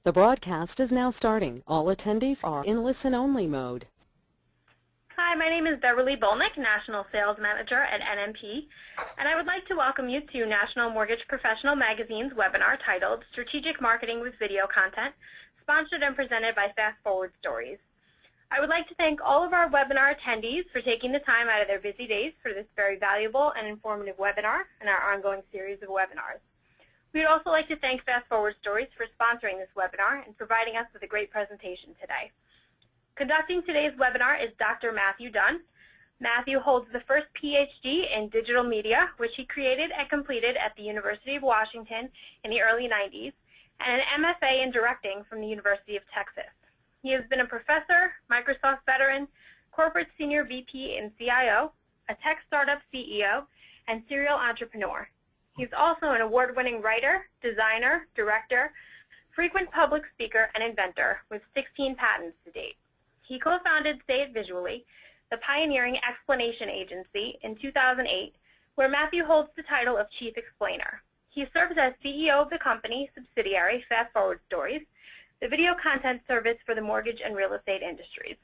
The broadcast is now starting. All attendees are in listen-only mode. Hi, my name is Beverly Bolnick, National Sales Manager at NMP, and I would like to welcome you to National Mortgage Professional Magazine's webinar titled Strategic Marketing with Video Content, sponsored and presented by Fast Forward Stories. I would like to thank all of our webinar attendees for taking the time out of their busy days for this very valuable and informative webinar and our ongoing series of webinars. We would also like to thank Fast Forward Stories for sponsoring this webinar and providing us with a great presentation today. Conducting today's webinar is Dr. Matthew Dunn. Matthew holds the first PhD in digital media, which he created and completed at the University of Washington in the early 90s, and an MFA in directing from the University of Texas. He has been a professor, Microsoft veteran, corporate senior VP and CIO, a tech startup CEO, and serial entrepreneur. He's also an award-winning writer, designer, director, frequent public speaker, and inventor with 16 patents to date. He co-founded Say It Visually, the pioneering explanation agency, in 2008, where Matthew holds the title of Chief Explainer. He serves as CEO of the company subsidiary Fast Forward Stories, the video content service for the mortgage and real estate industries.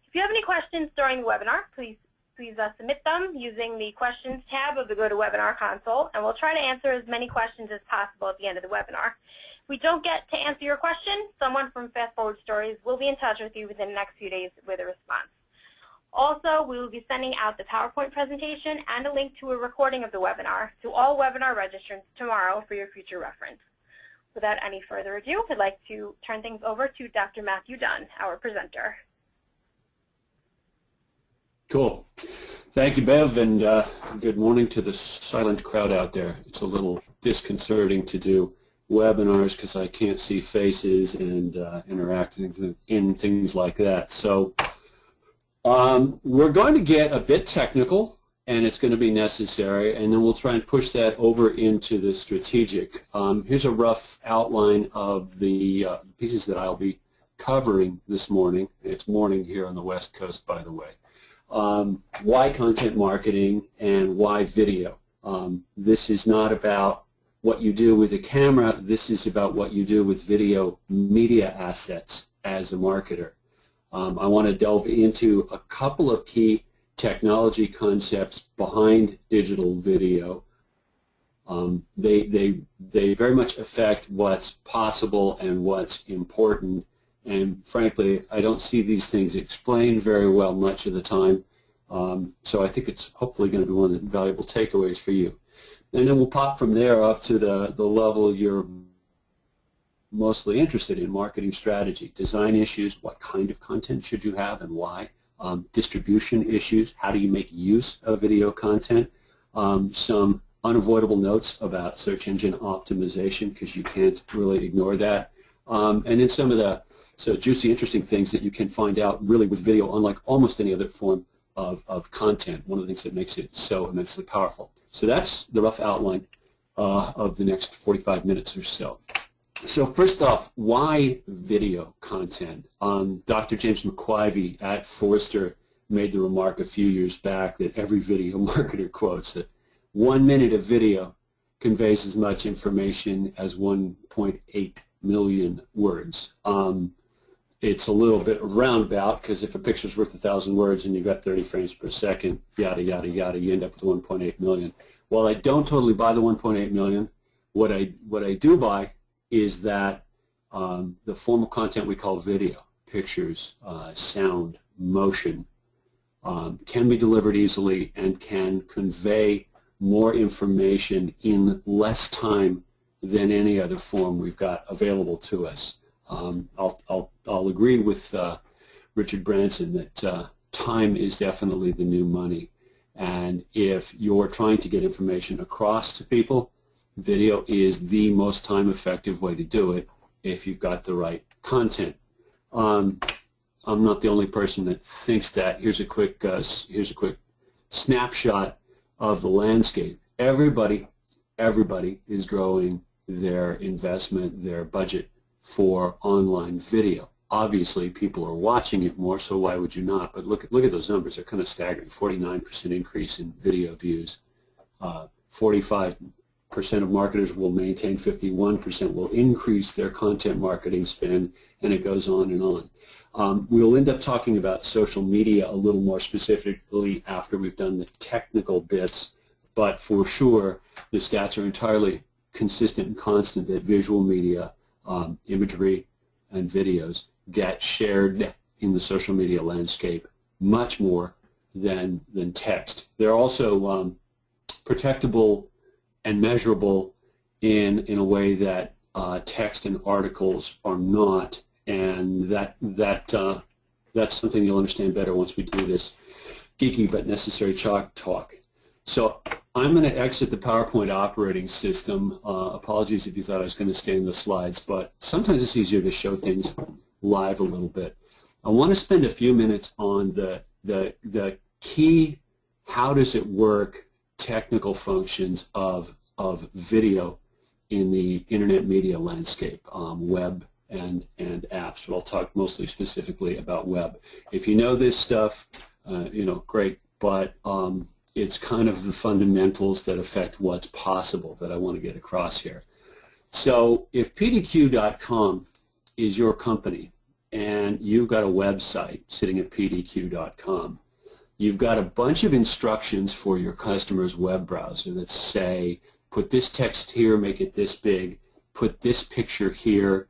If you have any questions during the webinar, please submit them using the Questions tab of the GoToWebinar console, and we'll try to answer as many questions as possible at the end of the webinar. If we don't get to answer your question, someone from Fast Forward Stories will be in touch with you within the next few days with a response. Also, we will be sending out the PowerPoint presentation and a link to a recording of the webinar to all webinar registrants tomorrow for your future reference. Without any further ado, I'd like to turn things over to Dr. Matthew Dunn, our presenter. Cool. Thank you, Bev, and good morning to the silent crowd out there. It's a little disconcerting to do webinars because I can't see faces and interact in things like that. So we're going to get a bit technical, and it's going to be necessary, and then we'll try and push that over into the strategic. Here's a rough outline of the pieces that I'll be covering this morning. It's morning here on the West Coast, by the way. Why content marketing and why video. This is not about what you do with a camera. This is about what you do with video media assets as a marketer. I want to delve into a couple of key technology concepts behind digital video. They very much affect what's possible and what's important. And frankly, I don't see these things explained very well much of the time. So I think it's hopefully going to be one of the valuable takeaways for you. And then we'll pop from there up to the level you're mostly interested in: marketing strategy, design issues, what kind of content should you have and why, distribution issues, how do you make use of video content, some unavoidable notes about search engine optimization, because you can't really ignore that, and then some of the juicy, interesting things that you can find out really with video, unlike almost any other form of content, one of the things that makes it so immensely powerful. So that's the rough outline of the next 45 minutes or so. So first off, why video content? Dr. James McQuivey at Forrester made the remark a few years back that every video marketer quotes that 1 minute of video conveys as much information as 1.8 million words. It's a little bit roundabout, because if a picture's worth 1,000 words and you've got 30 frames per second, yada, yada, yada, you end up with 1.8 million. While I don't totally buy the 1.8 million, what I do buy is that the form of content we call video, pictures, sound, motion, can be delivered easily and can convey more information in less time than any other form we've got available to us. I'll agree with Richard Branson that time is definitely the new money, and if you're trying to get information across to people, video is the most time-effective way to do it if you've got the right content. I'm not the only person that thinks that. Here's a quick snapshot of the landscape. Everybody is growing their investment, their budget for online video. Obviously, people are watching it more, so why would you not? But look at those numbers. They're kind of staggering. 49% increase in video views, 45% of marketers will maintain, 51% will increase their content marketing spend, and it goes on and on. We'll end up talking about social media a little more specifically after we've done the technical bits, but for sure the stats are entirely consistent and constant that visual media, imagery, and videos get shared in the social media landscape much more than text. They're also protectable and measurable in a way that text and articles are not, and that's something you'll understand better once we do this geeky but necessary chalk talk. So I'm going to exit the PowerPoint operating system. Apologies if you thought I was going to stay in the slides, but sometimes it's easier to show things live a little bit. I want to spend a few minutes on the key, how does it work, technical functions of video in the internet media landscape, web and apps, but I'll talk mostly specifically about web. If you know this stuff, great, but it's kind of the fundamentals that affect what's possible that I want to get across here. So if pdq.com is your company and you've got a website sitting at pdq.com, you've got a bunch of instructions for your customer's web browser that say, put this text here, make it this big, put this picture here,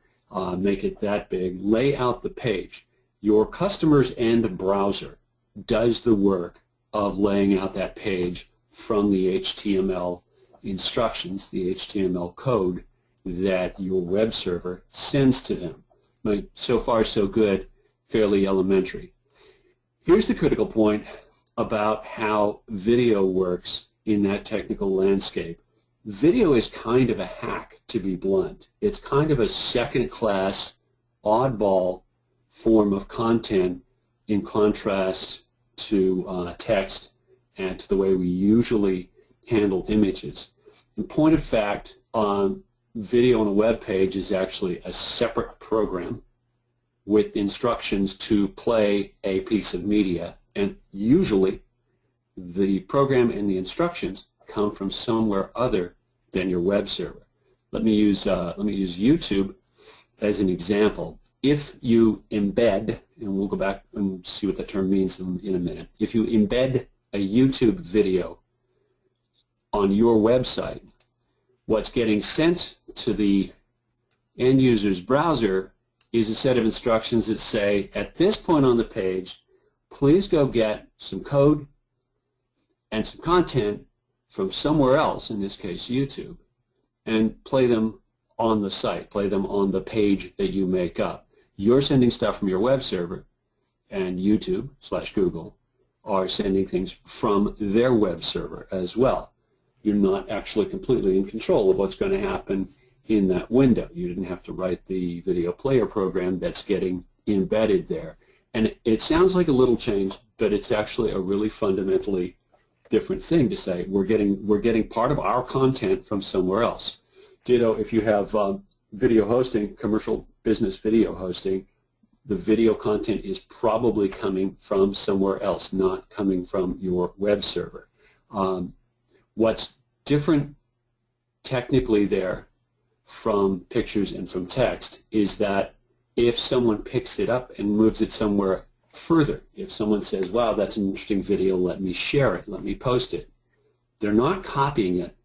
make it that big, lay out the page. Your customer's end browser does the work of laying out that page from the HTML instructions, the HTML code that your web server sends to them. So far, so good, fairly elementary. Here's the critical point about how video works in that technical landscape. Video is kind of a hack, to be blunt. It's kind of a second-class, oddball form of content in contrast to text and to the way we usually handle images. In point of fact, video on a web page is actually a separate program with instructions to play a piece of media, and usually the program and the instructions come from somewhere other than your web server. Let me use YouTube as an example. If you embed, and we'll go back and see what that term means in a minute, if you embed a YouTube video on your website, what's getting sent to the end user's browser is a set of instructions that say, at this point on the page, please go get some code and some content from somewhere else, in this case YouTube, and play them on the site, play them on the page that you make up. You're sending stuff from your web server, and YouTube/Google are sending things from their web server as well. You're not actually completely in control of what's going to happen in that window. You didn't have to write the video player program that's getting embedded there. And it sounds like a little change, but it's actually a really fundamentally different thing to say. We're getting part of our content from somewhere else. Ditto, if you have video hosting, commercial business video hosting, the video content is probably coming from somewhere else, not coming from your web server. What's different technically there from pictures and from text is that if someone picks it up and moves it somewhere further, if someone says, wow, that's an interesting video, let me share it, let me post it, they're not copying it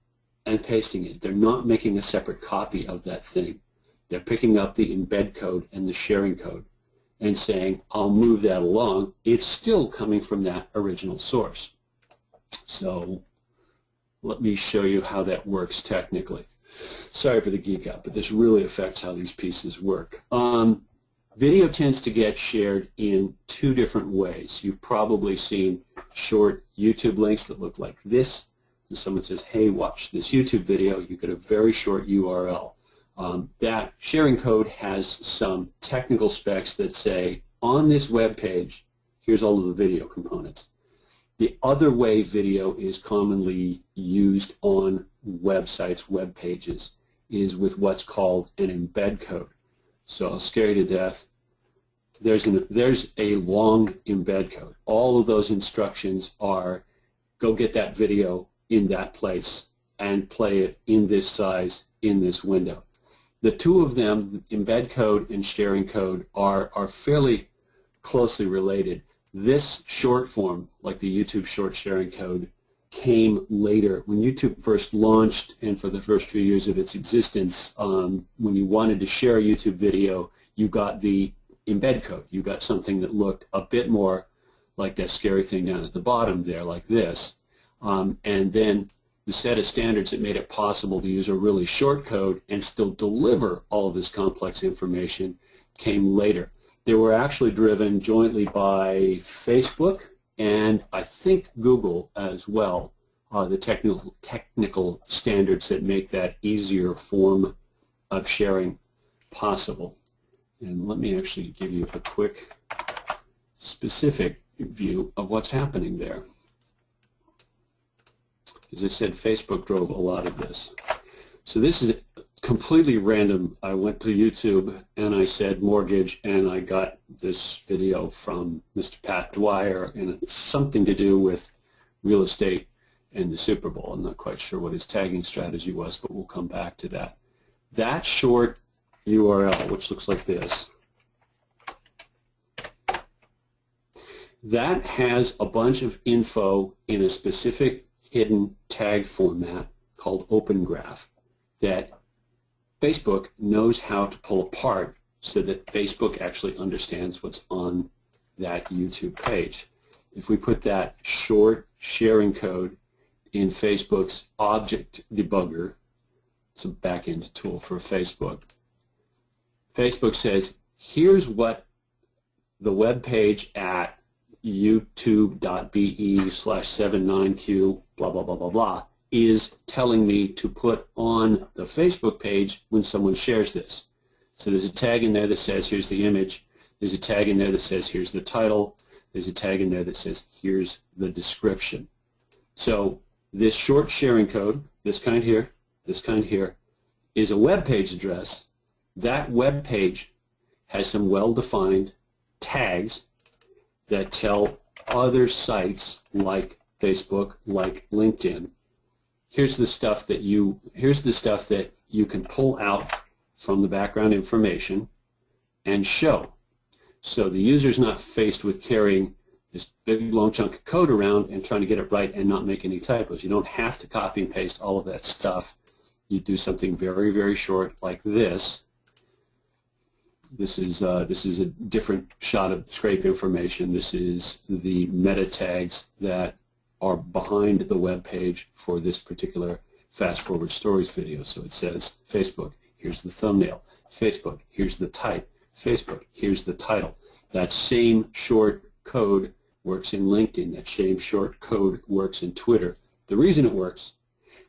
and pasting it. They're not making a separate copy of that thing. They're picking up the embed code and the sharing code and saying, I'll move that along. It's still coming from that original source. So let me show you how that works technically. Sorry for the geek out, but this really affects how these pieces work. Video tends to get shared in two different ways. You've probably seen short YouTube links that look like this. And someone says, hey, watch this YouTube video. You get a very short URL. That sharing code has some technical specs that say, on this web page, here's all of the video components. The other way video is commonly used on websites, web pages, is with what's called an embed code. So I'll scare you to death. There's a long embed code. All of those instructions are, go get that video in that place and play it in this size in this window. The two of them, embed code and sharing code, are fairly closely related. This short form, like the YouTube short sharing code, came later. When YouTube first launched and for the first few years of its existence, when you wanted to share a YouTube video, you got the embed code. You got something that looked a bit more like that scary thing down at the bottom there, like this. And then the set of standards that made it possible to use a really short code and still deliver all of this complex information came later. They were actually driven jointly by Facebook and I think Google as well, the technical standards that make that easier form of sharing possible. And let me actually give you a quick specific view of what's happening there. As I said, Facebook drove a lot of this. So this is completely random. I went to YouTube and I said mortgage and I got this video from Mr. Pat Dwyer, and it's something to do with real estate and the Super Bowl. I'm not quite sure what his tagging strategy was, but we'll come back to that. That short URL, which looks like this, that has a bunch of info in a specific hidden tag format called Open Graph that Facebook knows how to pull apart so that Facebook actually understands what's on that YouTube page. If we put that short sharing code in Facebook's object debugger, it's a back-end tool for Facebook, Facebook says, here's what the web page at youtube.be/79q blah blah blah blah blah is telling me to put on the Facebook page when someone shares this. So there's a tag in there that says here's the image, there's a tag in there that says here's the title, there's a tag in there that says here's the description. So this short sharing code, this kind here, is a web page address. That web page has some well-defined tags that tell other sites like Facebook, like LinkedIn, here's the stuff that you can pull out from the background information and show. So the user's not faced with carrying this big long chunk of code around and trying to get it right and not make any typos. You don't have to copy and paste all of that stuff. You do something very, very short like this. This is a different shot of scrape information. This is the meta tags that are behind the web page for this particular fast forward stories video. So it says Facebook, here's the thumbnail. Facebook, here's the type. Facebook, here's the title. That same short code works in LinkedIn. That same short code works in Twitter. The reason it works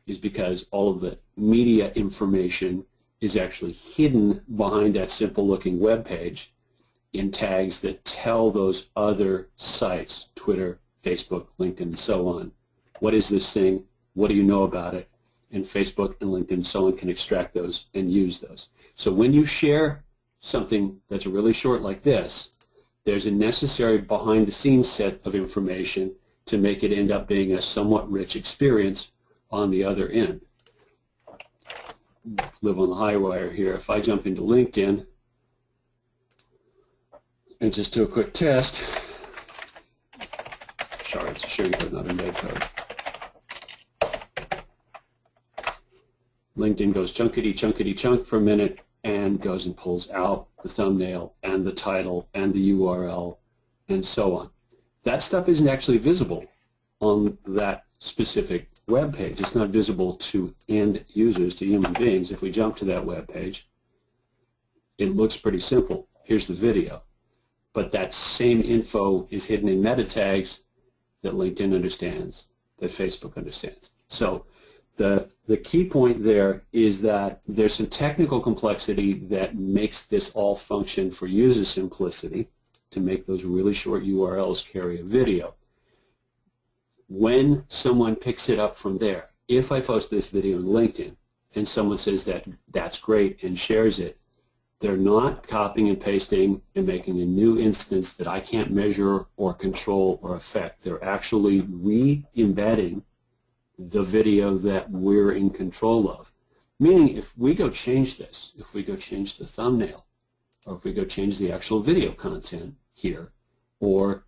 is because all of the media information is actually hidden behind that simple looking web page in tags that tell those other sites, Twitter, Facebook, LinkedIn, and so on, what is this thing, what do you know about it, and Facebook and LinkedIn and so on can extract those and use those. So when you share something that's really short like this, there's a necessary behind-the-scenes set of information to make it end up being a somewhat rich experience on the other end. Live on the high wire here. If I jump into LinkedIn and just do a quick test, sorry, it's a sharing code, not a embed code. LinkedIn goes chunkity, chunkity, chunk for a minute and goes and pulls out the thumbnail and the title and the URL and so on. That stuff isn't actually visible on that specific web page. It's not visible to end users, to human beings. If we jump to that web page, it looks pretty simple. Here's the video. But that same info is hidden in meta tags that LinkedIn understands, that Facebook understands. So the key point there is that there's some technical complexity that makes this all function for user simplicity to make those really short URLs carry a video. When someone picks it up from there, if I post this video on LinkedIn and someone says that that's great and shares it, they're not copying and pasting and making a new instance that I can't measure or control or affect. They're actually re-embedding the video that we're in control of. Meaning if we go change this, if we go change the thumbnail, or if we go change the actual video content here, or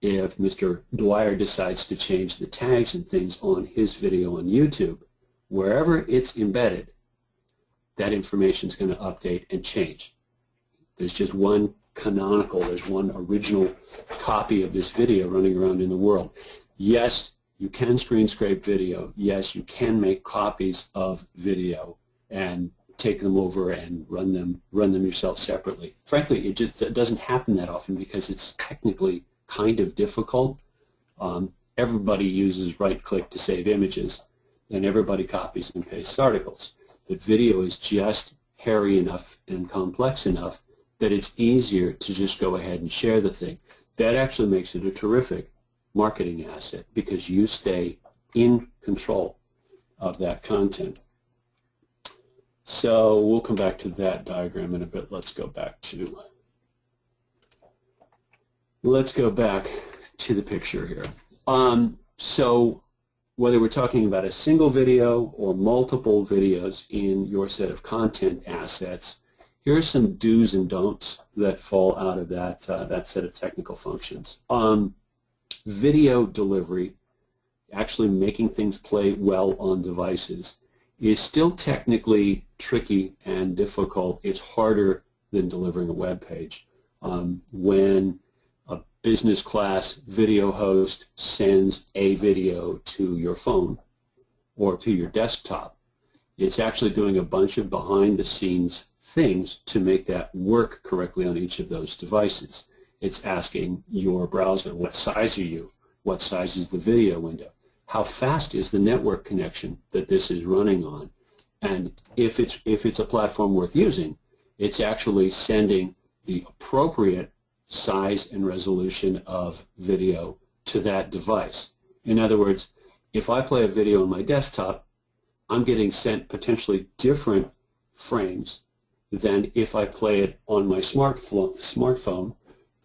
if Mr. Dwyer decides to change the tags and things on his video on YouTube, wherever it's embedded, that information is going to update and change. There's just one canonical, there's one original copy of this video running around in the world. Yes, you can screen scrape video. Yes, you can make copies of video and take them over and run them yourself separately. Frankly, it doesn't happen that often because it's technically kind of difficult. Everybody uses right-click to save images, and everybody copies and pastes articles. But video is just hairy enough and complex enough that it's easier to just go ahead and share the thing. That actually makes it a terrific marketing asset because you stay in control of that content. So we'll come back to that diagram in a bit. Let's go back to the picture here. So whether we're talking about a single video or multiple videos in your set of content assets, here are some do's and don'ts that fall out of that, that set of technical functions. Video delivery, actually making things play well on devices, is still technically tricky and difficult. It's harder than delivering a web page. When a business class video host sends a video to your phone or to your desktop, it's actually doing a bunch of behind-the-scenes things to make that work correctly on each of those devices. It's asking your browser, what size are you? What size is the video window? How fast is the network connection that this is running on? And if it's a platform worth using, it's actually sending the appropriate size and resolution of video to that device. In other words, if I play a video on my desktop, I'm getting sent potentially different frames than if I play it on my smartphone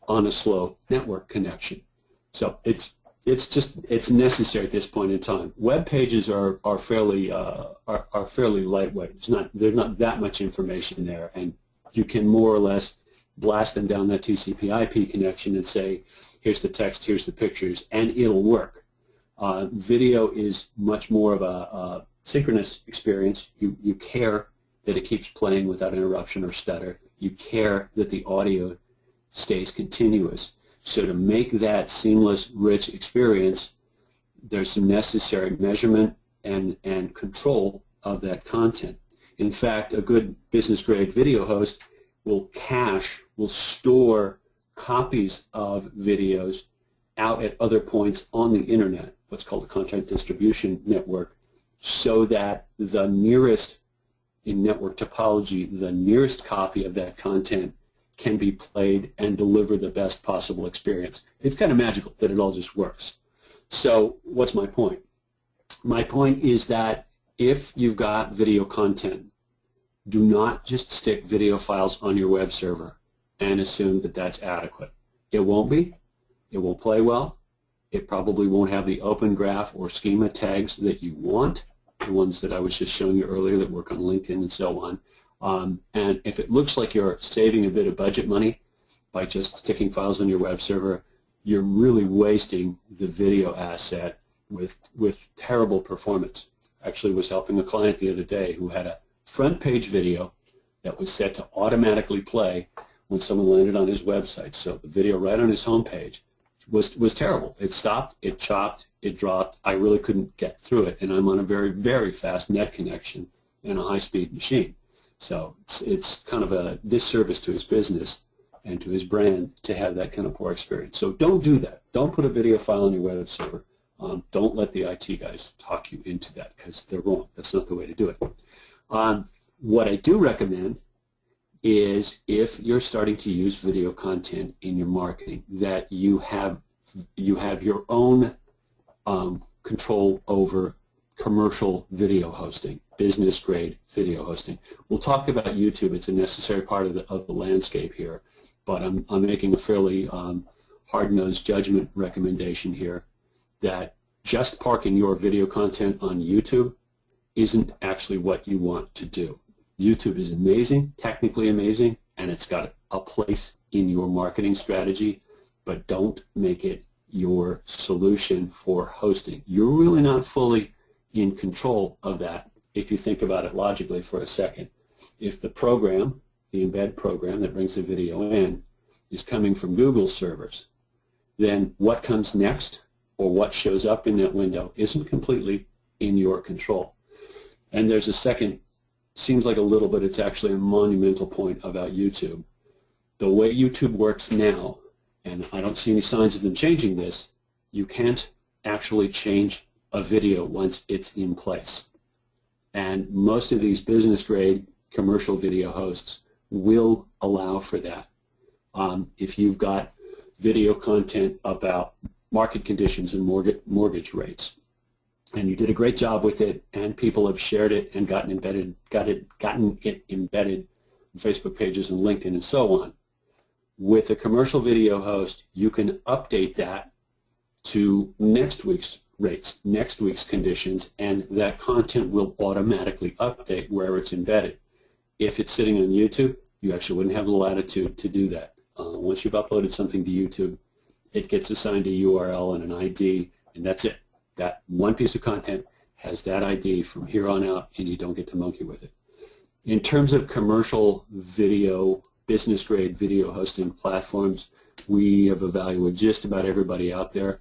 on a slow network connection. So it's necessary at this point in time. Web pages are fairly lightweight. There's not that much information there, and you can more or less blast them down that TCP/IP connection and say, here's the text, here's the pictures, and it'll work. Video is much more of a synchronous experience. You care that it keeps playing without interruption or stutter. You care that the audio stays continuous. So to make that seamless, rich experience, there's some necessary measurement and control of that content. In fact, a good business-grade video host will store copies of videos out at other points on the internet, what's called a content distribution network, so that the nearest, in network topology, the nearest copy of that content can be played and deliver the best possible experience. It's kind of magical that it all just works. So what's my point? My point is that if you've got video content, do not just stick video files on your web server and assume that that's adequate. It won't be. It won't play well. It probably won't have the open graph or schema tags that you want, the ones that I was just showing you earlier that work on LinkedIn and so on. And if it looks like you're saving a bit of budget money by just sticking files on your web server, you're really wasting the video asset with terrible performance. Actually, was helping a client the other day who had a front page video that was set to automatically play when someone landed on his website. So the video right on his home page was terrible. It stopped, it chopped, it dropped. I really couldn't get through it, and I'm on a very, very fast net connection and a high-speed machine. So it's kind of a disservice to his business and to his brand to have that kind of poor experience. So don't do that. Don't put a video file on your web server. Don't let the IT guys talk you into that because they're wrong. That's not the way to do it. What I do recommend is if you're starting to use video content in your marketing, that you have your own control over commercial video hosting, business-grade video hosting. We'll talk about YouTube. It's a necessary part of the landscape here, but I'm making a fairly hard-nosed judgment recommendation here that just parking your video content on YouTube isn't actually what you want to do. YouTube is amazing, technically amazing, and it's got a place in your marketing strategy, but don't make it your solution for hosting. You're really not fully in control of that if you think about it logically for a second. If the program, the embed program that brings the video in, is coming from Google servers, then what comes next or what shows up in that window isn't completely in your control. And there's a second, seems like a little, but it's actually a monumental point about YouTube. The way YouTube works now, and I don't see any signs of them changing this, you can't actually change a video once it's in place. And most of these business-grade commercial video hosts will allow for that. If you've got video content about market conditions and mortgage rates, and you did a great job with it, and people have shared it and gotten it embedded in Facebook pages and LinkedIn and so on, with a commercial video host, you can update that to next week's rates, next week's conditions, and that content will automatically update where it's embedded. If it's sitting on YouTube, you actually wouldn't have the latitude to do that. Once you've uploaded something to YouTube, it gets assigned a URL and an ID, and that's it. That one piece of content has that ID from here on out, and you don't get to monkey with it. In terms of commercial video, business-grade video hosting platforms, we have evaluated just about everybody out there.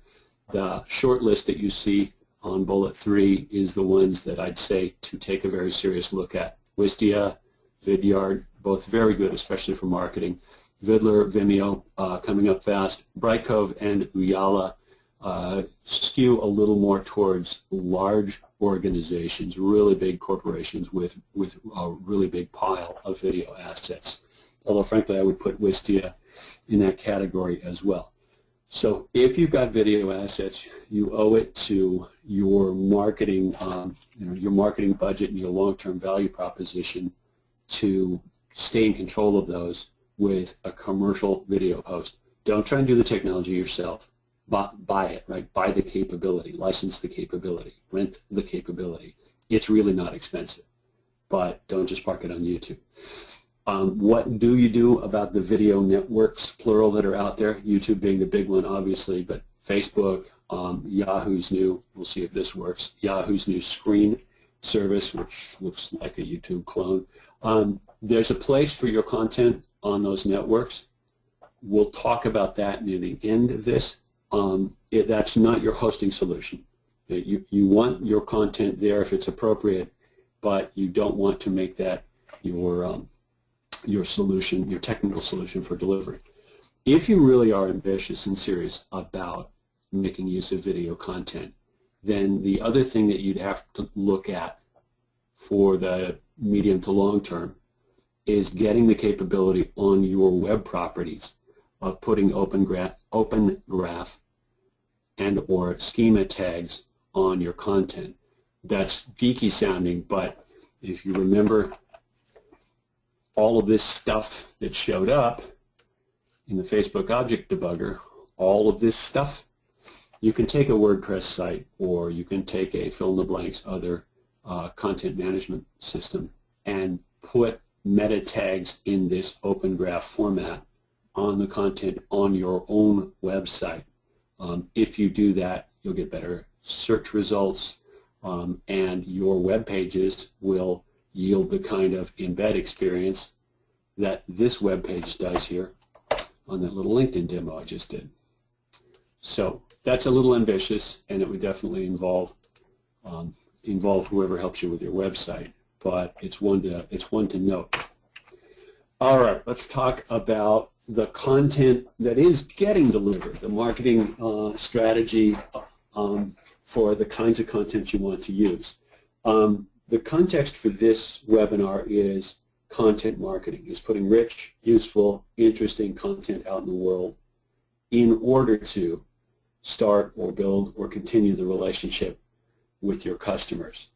The short list that you see on bullet 3 is the ones that I'd say to take a very serious look at. Wistia, Vidyard, both very good, especially for marketing. Vidler, Vimeo, coming up fast. Brightcove and Uyala skew a little more towards large organizations, really big corporations with a really big pile of video assets. Although, frankly, I would put Wistia in that category as well. So if you've got video assets, you owe it to your marketing, your marketing budget and your long-term value proposition to stay in control of those with a commercial video host. Don't try and do the technology yourself. Buy it, right? Buy the capability, license the capability, rent the capability. It's really not expensive, but don't just park it on YouTube. What do you do about the video networks, plural, that are out there? YouTube being the big one, obviously, but Facebook, Yahoo's new, we'll see if this works, Yahoo's new Screen service, which looks like a YouTube clone. There's a place for your content on those networks. We'll talk about that near the end of this. That's not your hosting solution. You want your content there if it's appropriate, but you don't want to make that your solution, your technical solution for delivery. If you really are ambitious and serious about making use of video content, then the other thing that you'd have to look at for the medium to long term is getting the capability on your web properties of putting open graph and or schema tags on your content. That's geeky sounding, but if you remember all of this stuff that showed up in the Facebook object debugger, all of this stuff, you can take a WordPress site or you can take a fill-in-the-blanks other content management system and put meta tags in this open graph format on the content on your own website. If you do that, you'll get better search results, and your web pages will yield the kind of embed experience that this web page does here on that little LinkedIn demo I just did. So that's a little ambitious, and it would definitely involve whoever helps you with your website, but it's one to note. All right, let's talk about the content that is getting delivered, the marketing strategy for the kinds of content you want to use. The context for this webinar is content marketing, is putting rich, useful, interesting content out in the world in order to start or build or continue the relationship with your customers.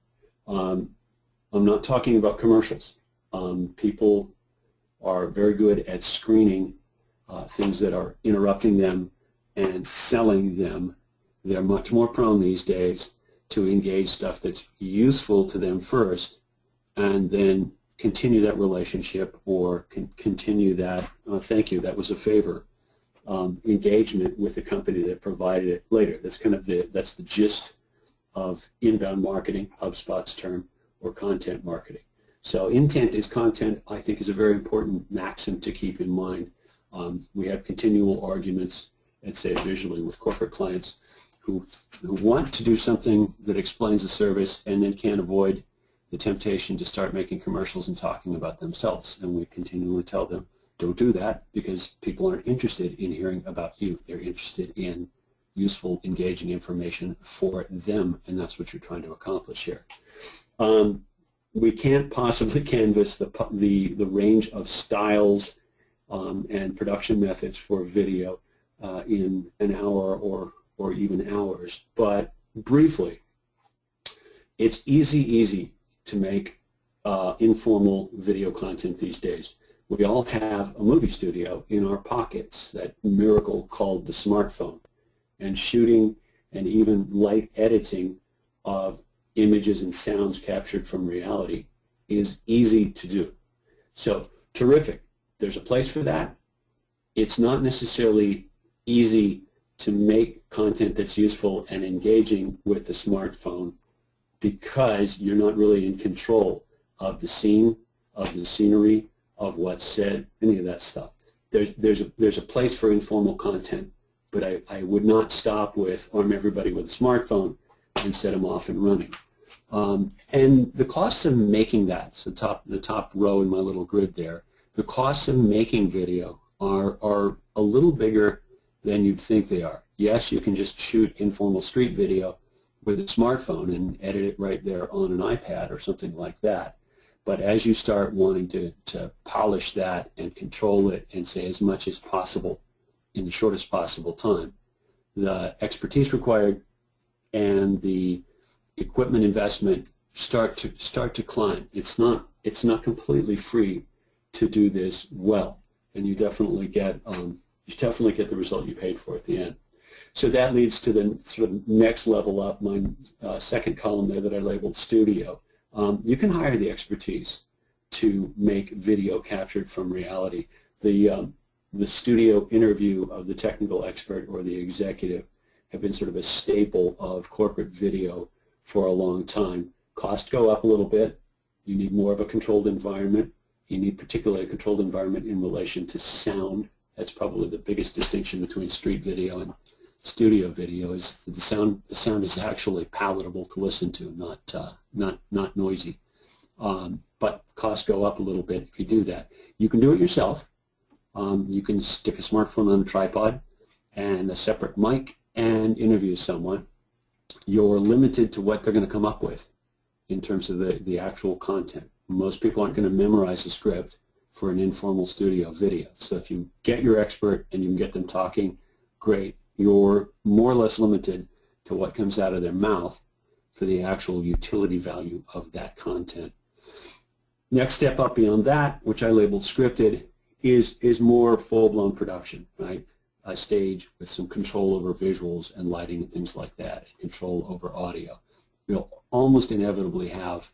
I'm not talking about commercials. People are very good at screening things that are interrupting them and selling them They're much more prone these days to engage stuff that's useful to them first and then continue that relationship or continue that, that was a favor, engagement with the company that provided it later. That's kind of that's the gist of inbound marketing, HubSpot's term, or content marketing. So intent is content, I think, is a very important maxim to keep in mind. We have continual arguments, I'd say visually, with corporate clients who want to do something that explains the service and then can't avoid the temptation to start making commercials and talking about themselves. And we continually tell them, don't do that, because people aren't interested in hearing about you. They're interested in useful, engaging information for them, and that's what you're trying to accomplish here. We can't possibly canvas the range of styles and production methods for video in an hour or even hours, but briefly, it's easy to make informal video content these days. We all have a movie studio in our pockets, that miracle called the smartphone, and shooting and even light editing of images and sounds captured from reality is easy to do. So terrific. There's a place for that. It's not necessarily easy to make content that's useful and engaging with the smartphone because you're not really in control of the scene, of the scenery, of what's said, any of that stuff. There's a place for informal content, but I would not stop with arm everybody with a smartphone and set them off and running. And the costs of making that, so the top row in my little grid there, the costs of making video are a little bigger than you'd think they are. Yes, you can just shoot informal street video with a smartphone and edit it right there on an iPad or something like that. But as you start wanting to polish that and control it and say as much as possible in the shortest possible time, the expertise required and the equipment investment start to climb. It's not completely free to do this well, and you definitely get the result you paid for at the end. So that leads to the sort of next level up, my second column there that I labeled studio. You can hire the expertise to make video captured from reality. The studio interview of the technical expert or the executive have been sort of a staple of corporate video for a long time. Costs go up a little bit. You need more of a controlled environment. You need particularly a controlled environment in relation to sound. That's probably the biggest distinction between street video and studio video, is that the sound is actually palatable to listen to, not noisy. But costs go up a little bit if you do that. You can do it yourself. You can stick a smartphone on a tripod and a separate mic and interview someone. You're limited to what they're going to come up with in terms of the actual content. Most people aren't going to memorize a script for an informal studio video. So if you get your expert and you can get them talking, great. You're more or less limited to what comes out of their mouth for the actual utility value of that content. Next step up beyond that, which I labeled scripted, is more full-blown production, right? A stage with some control over visuals and lighting and things like that, and control over audio. You'll almost inevitably have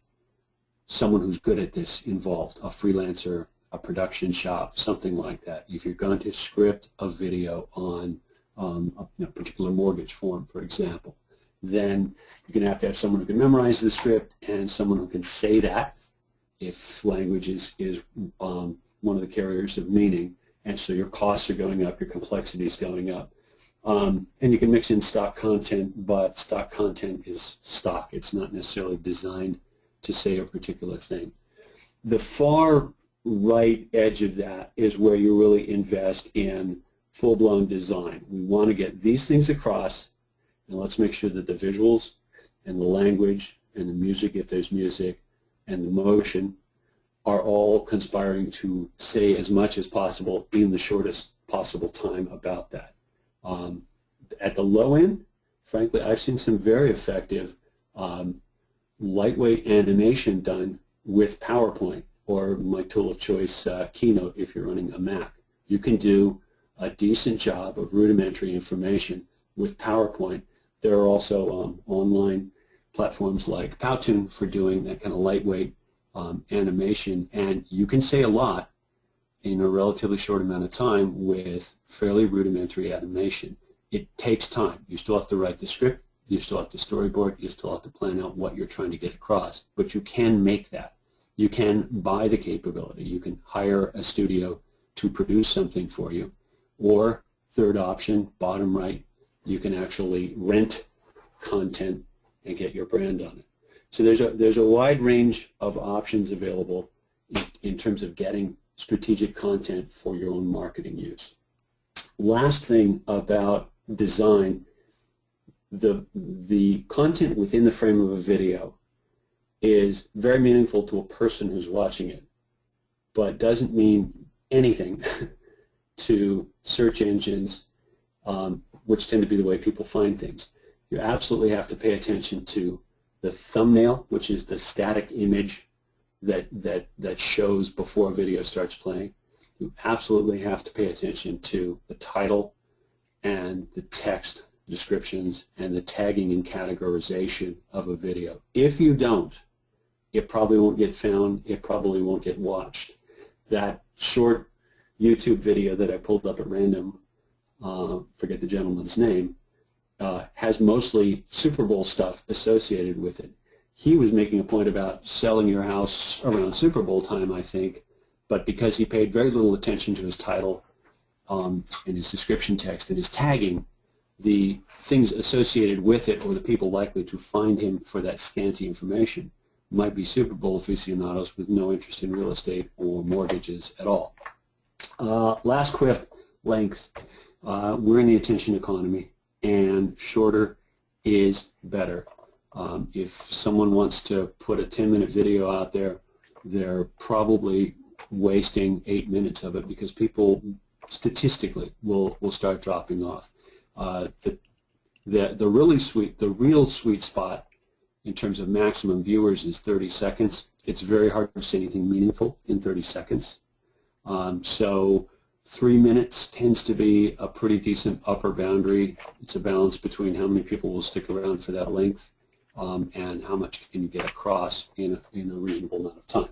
someone who's good at this involved, a freelancer, a production shop, something like that. If you're going to script a video on a particular mortgage form, for example, then you're going to have someone who can memorize the script and someone who can say that if language is one of the carriers of meaning, and so your costs are going up, your complexity is going up. And you can mix in stock content, but stock content is stock. It's not necessarily designed to say a particular thing. The far right edge of that is where you really invest in full-blown design. We want to get these things across, and let's make sure that the visuals and the language and the music, if there's music, and the motion are all conspiring to say as much as possible in the shortest possible time about that. At the low end, frankly, I've seen some very effective lightweight animation done with PowerPoint or my tool of choice, Keynote, if you're running a Mac. You can do a decent job of rudimentary information with PowerPoint There are also online platforms like Powtoon for doing that kind of lightweight animation, and you can say a lot in a relatively short amount of time with fairly rudimentary animation. It takes time. You still have to write the script, you still have to storyboard, you still have to plan out what you're trying to get across, but you can make that. You can buy the capability. You can hire a studio to produce something for you, or third option, bottom right, you can actually rent content and get your brand on it. So there's a wide range of options available in terms of getting strategic content for your own marketing use. Last thing about design, the content within the frame of a video is very meaningful to a person who's watching it, but doesn't mean anything to search engines, which tend to be the way people find things. You absolutely have to pay attention to the thumbnail, which is the static image that shows before a video starts playing. You absolutely have to pay attention to the title and the text descriptions and the tagging and categorization of a video. If you don't, it probably won't get found, it probably won't get watched. That short YouTube video that I pulled up at random, forget the gentleman's name, has mostly Super Bowl stuff associated with it. He was making a point about selling your house around Super Bowl time, I think, but because he paid very little attention to his title and his description text and his tagging, the things associated with it, or the people likely to find him for that scanty information, might be Super Bowl aficionados with no interest in real estate or mortgages at all. Last quip, length. We're in the attention economy, and shorter is better. If someone wants to put a 10-minute video out there, they're probably wasting 8 minutes of it, because people statistically will start dropping off. The real sweet spot in terms of maximum viewers is 30 seconds. It's very hard to say anything meaningful in 30 seconds. So 3 minutes tends to be a pretty decent upper boundary. It's a balance between how many people will stick around for that length and how much can you get across in a reasonable amount of time.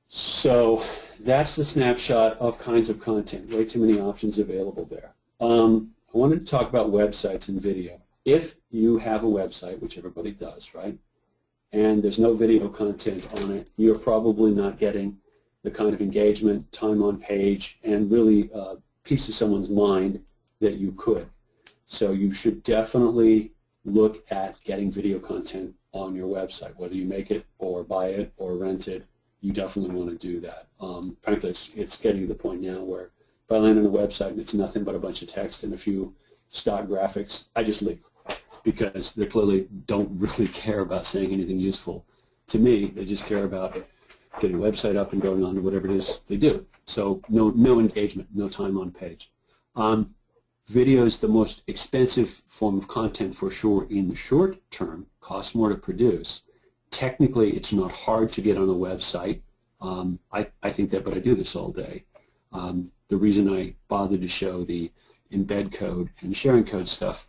So that's the snapshot of kinds of content. Way too many options available there. I wanted to talk about websites and video. If you have a website, which everybody does, right, and there's no video content on it, you're probably not getting the kind of engagement, time on page, and really piece of someone's mind that you could. So you should definitely look at getting video content on your website. Whether you make it or buy it or rent it, you definitely want to do that. Frankly, it's getting to the point now where if I land on a website and it's nothing but a bunch of text and a few stock graphics, I just leave, because they clearly don't really care about saying anything useful to me. They just care about getting a website up and going on to whatever it is they do. So no engagement, no time on page. Video is the most expensive form of content for sure in the short term, costs more to produce. Technically, it's not hard to get on a website. I think that, but I do this all day. The reason I bothered to show the embed code and sharing code stuff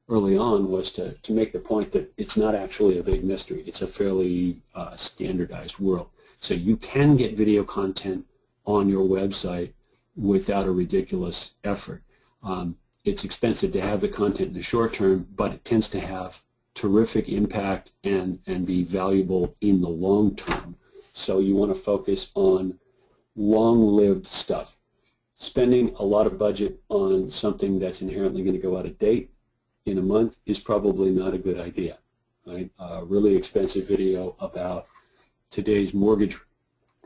early on was to make the point that it's not actually a big mystery. It's a fairly standardized world. So you can get video content on your website without a ridiculous effort. It's expensive to have the content in the short term, but it tends to have terrific impact and be valuable in the long term. So you want to focus on long-lived stuff. Spending a lot of budget on something that's inherently going to go out of date in a month is probably not a good idea. Right? A really expensive video about today's mortgage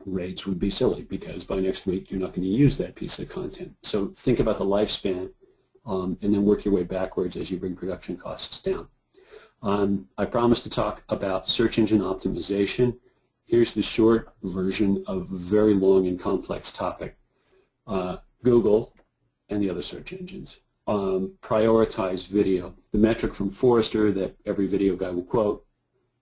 rates would be silly, because by next week you're not going to use that piece of content. So think about the lifespan and then work your way backwards as you bring production costs down. I promised to talk about search engine optimization. Here's the short version of a very long and complex topic. Google and the other search engines prioritize video. The metric from Forrester that every video guy will quote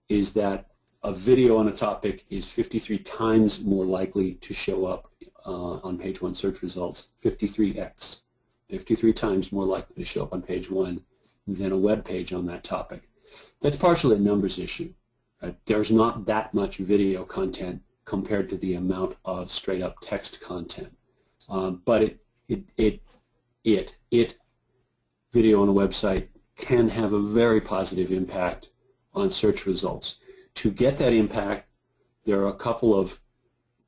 is that a video on a topic is 53 times more likely to show up on page 1 search results, 53x, 53 times more likely to show up on page 1 than a web page on that topic. That's partially a numbers issue. There's not that much video content compared to the amount of straight up text content. But video on a website can have a very positive impact on search results. To get that impact, there are a couple of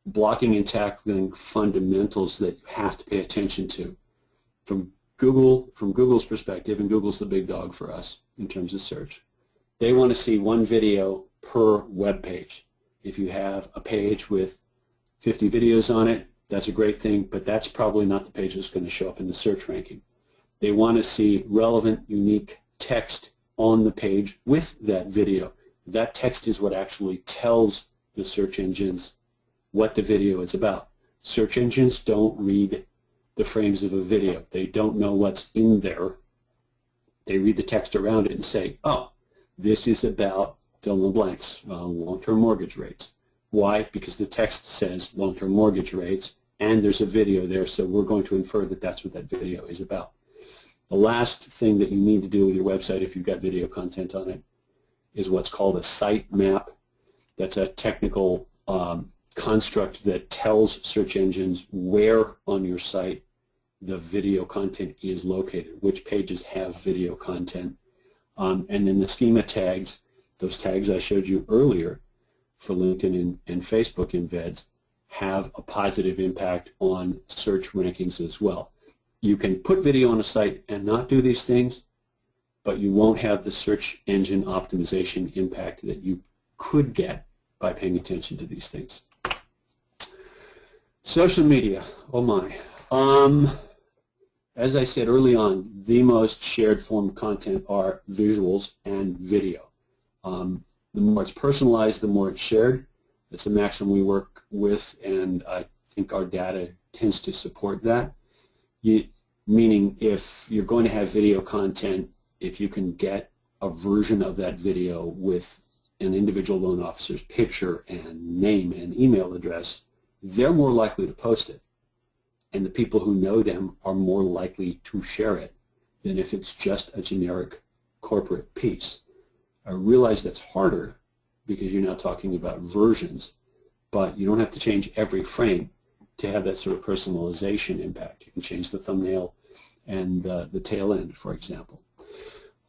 blocking and tackling fundamentals that you have to pay attention to. From Google's perspective, and Google's the big dog for us in terms of search, they want to see one video per web page. If you have a page with 50 videos on it, that's a great thing, but that's probably not the page that's going to show up in the search ranking. They want to see relevant, unique text on the page with that video. That text is what actually tells the search engines what the video is about. Search engines don't read the frames of a video. They don't know what's in there. They read the text around it and say, oh, this is about fill in the blanks, long-term mortgage rates. Why? Because the text says long-term mortgage rates, and there's a video there, so we're going to infer that that's what that video is about. The last thing that you need to do with your website if you've got video content on it is what's called a site map. That's a technical construct that tells search engines where on your site the video content is located, which pages have video content. And then the schema tags, those tags I showed you earlier for LinkedIn and Facebook embeds, have a positive impact on search rankings as well. You can put video on a site and not do these things, but you won't have the search engine optimization impact that you could get by paying attention to these things. Social media, oh my. As I said early on, the most shared form of content are visuals and video. The more it's personalized, the more it's shared. It's a maxim we work with, and I think our data tends to support that. Meaning, if you're going to have video content, if you can get a version of that video with an individual loan officer's picture and name and email address, they're more likely to post it. And the people who know them are more likely to share it than if it's just a generic corporate piece. I realize that's harder because you're now talking about versions, but you don't have to change every frame to have that sort of personalization impact. You can change the thumbnail and the tail end, for example.